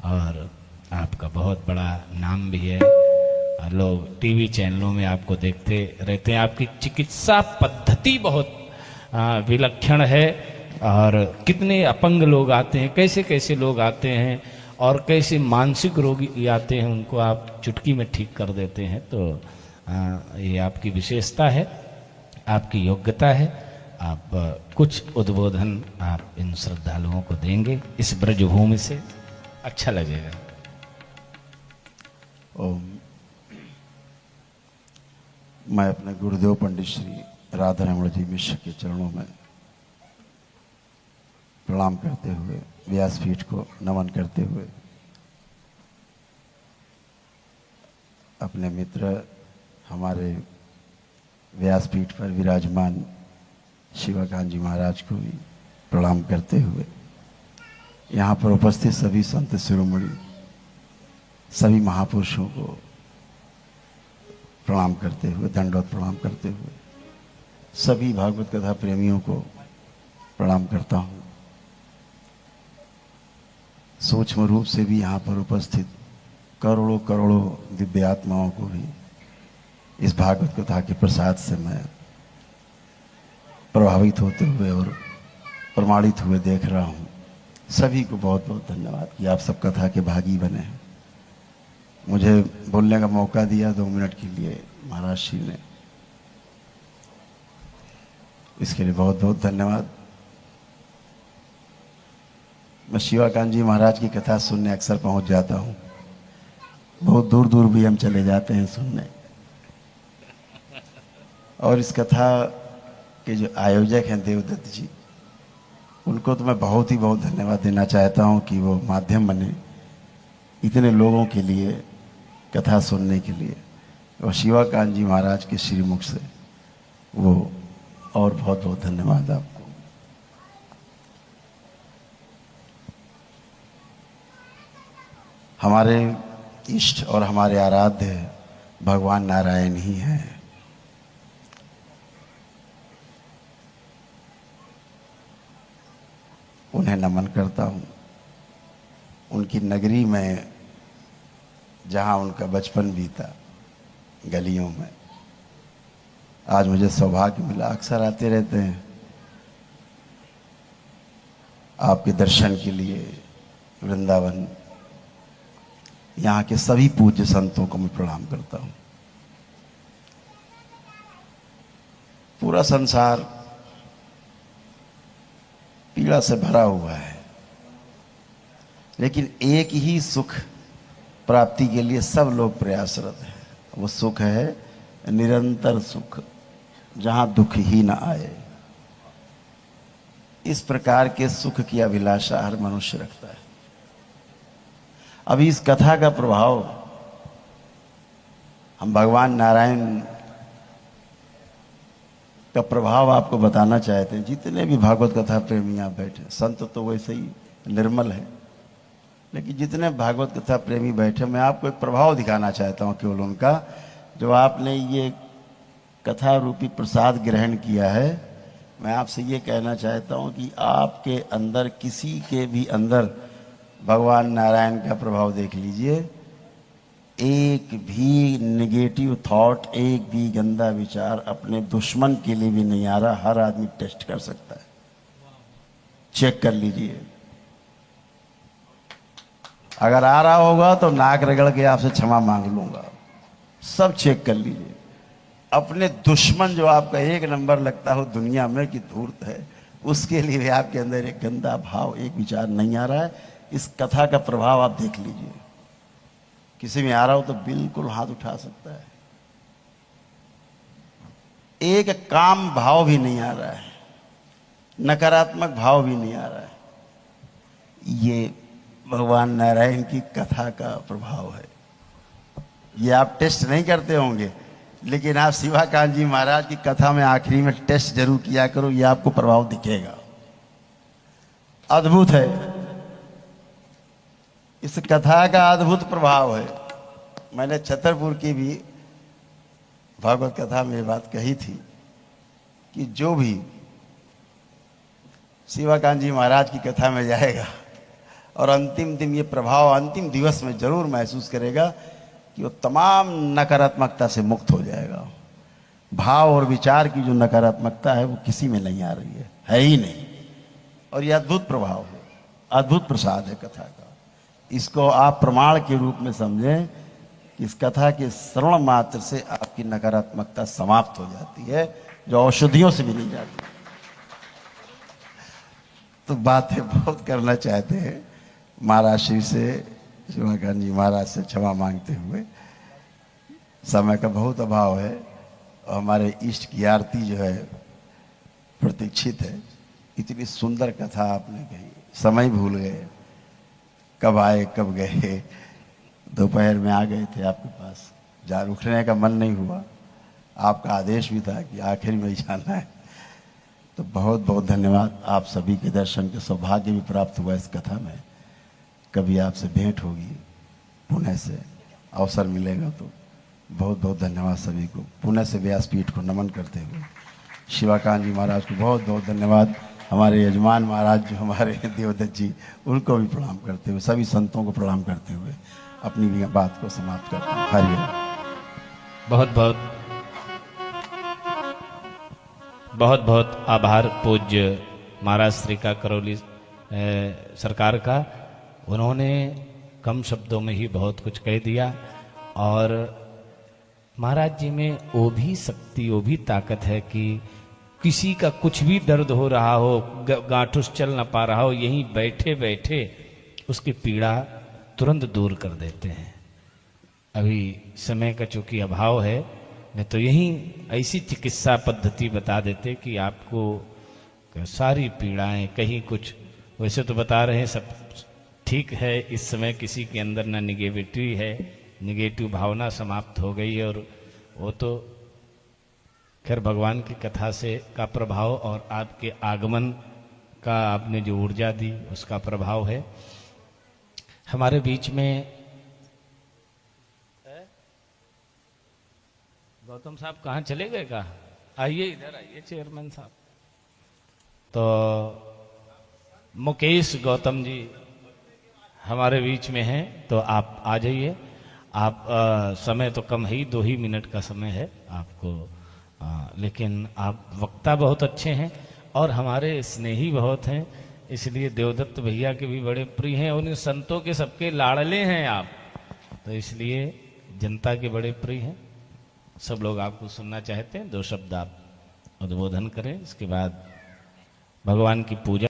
और आपका बहुत बड़ा नाम भी है। लोग टीवी चैनलों में आपको देखते रहते हैं। आपकी चिकित्सा पद्धति बहुत विलक्षण है। और कितने अपंग लोग आते हैं, कैसे कैसे लोग आते हैं और कैसे मानसिक रोगी आते हैं, उनको आप चुटकी में ठीक कर देते हैं। तो ये आपकी विशेषता है, आपकी योग्यता है। आप कुछ उद्बोधन आप इन श्रद्धालुओं को देंगे इस ब्रजभूमि से, अच्छा लगेगा। ओम। मैं अपने गुरुदेव पंडित श्री राधा रमण जी मिश्र के चरणों में प्रणाम करते हुए, व्यासपीठ को नमन करते हुए, अपने मित्र हमारे व्यासपीठ पर विराजमान शिवाकांत जी महाराज को भी प्रणाम करते हुए, यहाँ पर उपस्थित सभी संत शिरोमणि, सभी महापुरुषों को प्रणाम करते हुए, दंडवत प्रणाम करते हुए, सभी भागवत कथा प्रेमियों को प्रणाम करता हूँ। सूक्ष्म रूप से भी यहाँ पर उपस्थित करोड़ों करोड़ों दिव्य आत्माओं को भी इस भागवत कथा के प्रसाद से मैं प्रभावित होते हुए और प्रमाणित हुए देख रहा हूँ। सभी को बहुत बहुत धन्यवाद कि आप सब कथा के भागी बने हैं। मुझे बोलने का मौका दिया 2 मिनट के लिए महाराज श्री ने, इसके लिए बहुत बहुत धन्यवाद। मैं शिवाकांत जी महाराज की कथा सुनने अक्सर पहुंच जाता हूं। बहुत दूर दूर भी हम चले जाते हैं सुनने। और इस कथा के जो आयोजक हैं देवदत्त जी, उनको तो मैं बहुत धन्यवाद देना चाहता हूं कि वो माध्यम बने इतने लोगों के लिए कथा सुनने के लिए। और शिवाकांत जी महाराज के श्रीमुख से वो, और बहुत बहुत धन्यवाद आपको। हमारे इष्ट और हमारे आराध्य भगवान नारायण ही हैं। उन्हें नमन करता हूँ। उनकी नगरी में जहाँ उनका बचपन बीता, गलियों में, आज मुझे सौभाग्य मिला। अक्सर आते रहते हैं आपके दर्शन के लिए वृंदावन। यहाँ के सभी पूज्य संतों को मैं प्रणाम करता हूँ। पूरा संसार पीड़ा से भरा हुआ है, लेकिन एक ही सुख प्राप्ति के लिए सब लोग प्रयासरत हैं। वो सुख है निरंतर सुख, जहां दुख ही ना आए। इस प्रकार के सुख की अभिलाषा हर मनुष्य रखता है। अभी इस कथा का प्रभाव हम भगवान नारायण का प्रभाव आपको बताना चाहते हैं। जितने भी भागवत कथा प्रेमी यहाँ बैठे, संत तो वैसे ही निर्मल है, लेकिन जितने भागवत कथा प्रेमी बैठे, मैं आपको एक प्रभाव दिखाना चाहता हूँ केवल उनका, जो आपने ये कथा रूपी प्रसाद ग्रहण किया है। मैं आपसे ये कहना चाहता हूँ कि आपके अंदर, किसी के भी अंदर भगवान नारायण का प्रभाव देख लीजिए। एक भी नेगेटिव थॉट, एक भी गंदा विचार अपने दुश्मन के लिए भी नहीं आ रहा। हर आदमी टेस्ट कर सकता है, चेक कर लीजिए। अगर आ रहा होगा तो नाक रगड़ के आपसे क्षमा मांग लूंगा। सब चेक कर लीजिए। अपने दुश्मन जो आपका एक नंबर लगता हो दुनिया में कि धूर्त है, उसके लिए आपके अंदर एक गंदा भाव, एक विचार नहीं आ रहा है। इस कथा का प्रभाव आप देख लीजिए। किसी में आ रहा हो तो बिल्कुल हाथ उठा सकता है। एक काम भाव भी नहीं आ रहा है, नकारात्मक भाव भी नहीं आ रहा है। ये भगवान नारायण की कथा का प्रभाव है। ये आप टेस्ट नहीं करते होंगे, लेकिन आप शिवाकांत जी महाराज की कथा में आखिरी में टेस्ट जरूर किया करो। ये आपको प्रभाव दिखेगा, अद्भुत है। इस कथा का अद्भुत प्रभाव है। मैंने छतरपुर की भी भागवत कथा में ये बात कही थी कि जो भी शिवाकांत जी महाराज की कथा में जाएगा, और अंतिम दिन ये प्रभाव अंतिम दिवस में जरूर महसूस करेगा कि वो तमाम नकारात्मकता से मुक्त हो जाएगा। भाव और विचार की जो नकारात्मकता है वो किसी में नहीं आ रही है ही नहीं। और यह अद्भुत प्रभाव है, अद्भुत प्रसाद है कथा का। इसको आप प्रमाण के रूप में समझें कि इस कथा के श्रवण मात्र से आपकी नकारात्मकता समाप्त हो जाती है, जो औषधियों से भी नहीं जाती। तो बातें बहुत करना चाहते हैं महाराज श्री से, शिवाकांत जी महाराज से क्षमा मांगते हुए। समय का बहुत अभाव है और हमारे इष्ट की आरती जो है प्रतीक्षित है। इतनी सुंदर कथा आपने कही, समय भूल गए, कब आए कब गए। दोपहर में आ गए थे आपके पास, जान उठने का मन नहीं हुआ, आपका आदेश भी था कि आखिर में ही जाना है। तो बहुत बहुत धन्यवाद। आप सभी के दर्शन के सौभाग्य भी प्राप्त हुआ इस कथा में। कभी आपसे भेंट होगी, पुणे से अवसर मिलेगा तो बहुत बहुत धन्यवाद सभी को। पुणे से व्यासपीठ को नमन करते हुए शिवाकांत जी महाराज को बहुत बहुत धन्यवाद। हमारे यजमान महाराज जो हमारे देवदत्त जी, उनको भी प्रणाम करते हुए, सभी संतों को प्रणाम करते हुए अपनी भी बात को समाप्त करता हूँ। हरिओम। बहुत बहुत आभार पूज्य महाराज श्री का करौली सरकार का। उन्होंने कम शब्दों में ही बहुत कुछ कह दिया। और महाराज जी में वो भी शक्ति, वो भी ताकत है कि किसी का कुछ भी दर्द हो रहा हो, गांठुस चल ना पा रहा हो, यहीं बैठे बैठे उसकी पीड़ा तुरंत दूर कर देते हैं। अभी समय का चूंकि अभाव है, नहीं तो यही ऐसी चिकित्सा पद्धति बता देते कि आपको सारी पीड़ाएं, कहीं कुछ वैसे तो बता रहे हैं सब ठीक है, इस समय किसी के अंदर ना निगेटिविटी है, निगेटिव भावना समाप्त हो गई है। और वो तो खैर भगवान की कथा से का प्रभाव और आपके आगमन का आपने जो ऊर्जा दी उसका प्रभाव है। हमारे बीच में गौतम साहब कहाँ चले गए? का आइए, इधर आइए चेयरमैन साहब। तो मुकेश गौतम जी हमारे बीच में हैं, तो आप आ जाइए। आप समय तो कम है ही, 2 ही मिनट का समय है आपको, लेकिन आप वक्ता बहुत अच्छे हैं और हमारे स्नेही बहुत हैं, इसलिए देवदत्त भैया के भी बड़े प्रिय हैं। उन संतों के सबके लाड़ले हैं आप, तो इसलिए जनता के बड़े प्रिय हैं। सब लोग आपको सुनना चाहते हैं। 2 शब्द आप उद्बोधन करें, इसके बाद भगवान की पूजा